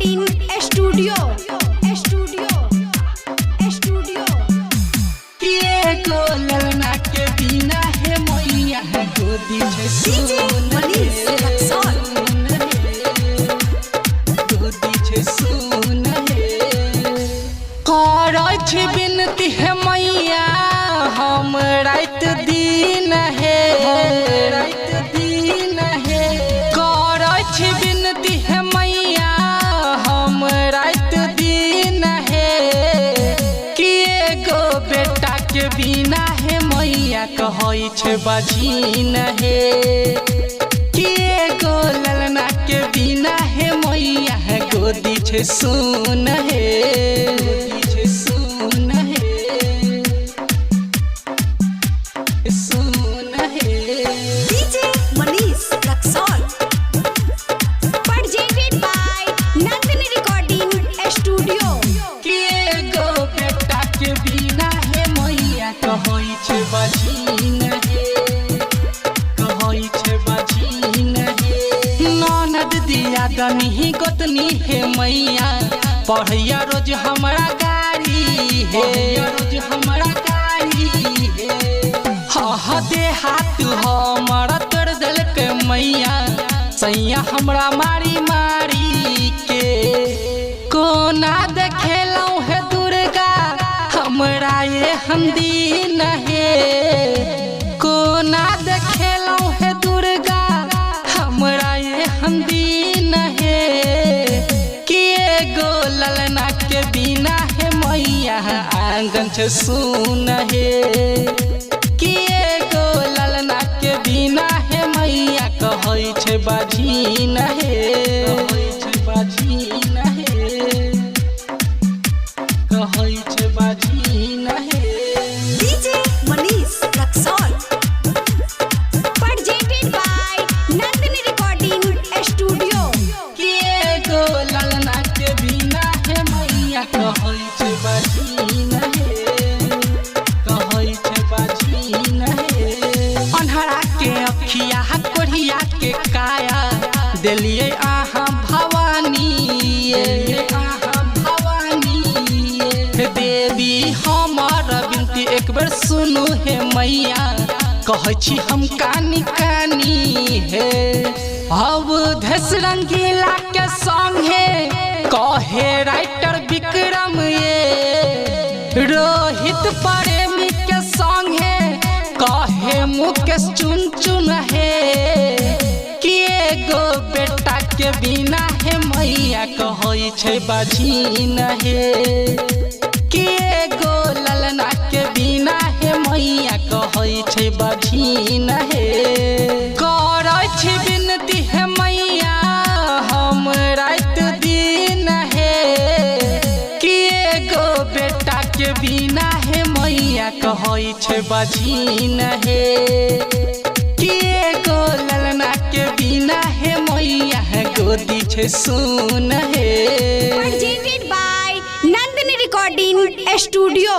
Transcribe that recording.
Recording studio एगो ललना के बिना है मैया गोदी छे सुन गोदी छे सुन करै छी बिनती है मैया हम रात दिन है करै छी बिनती है मैया हम रात दिन है कि एगो बेटा के बिना है मैया कहै छे बाजीन है कि एगो ललना के बिना है मैया गोदी छे सुन है गनी गोतनी है मैया पढ़ैया रोज हमारा गाड़ी है रोज हमारा गाड़ी है हाँ दे हाथ हमारा तोड़ दिल के मैया सैया हमरा मारी मारी के कोना देखेलौ है दुर्गा हमरा ये हमदीन है कोना देखेलौ है दुर्गा हमरा ये हमदीन ललना के बिना है मैया आंगन छे सुन है कि एगो ललना के बिना है मैया कहै छे बाजीन है कहै छे बाजीन है कोढ़िया के काया दिलिए आहा भवानी देवी हमारा बिनती एक बार सुनु है मैया कहै छी हम कानी कानी है अवध रंगीला के संगे कहे राइटर विक्रम ये रोहित प्रेमी के संगे कहे मुकेश चुन चुन है कि एगो बेटा के बिना है मैया कहै छे बाजीन है कि एगो ललना के बिना है मैया कहै छे बाजीन है करै छी बिनती है मैया हम रात दिन है कि एगो बेटा के बिना है मैया कहै छे बाजीन है कि एगो ललना के बिना है मैया गोदी छे सुन है presented by Nandini recording studio.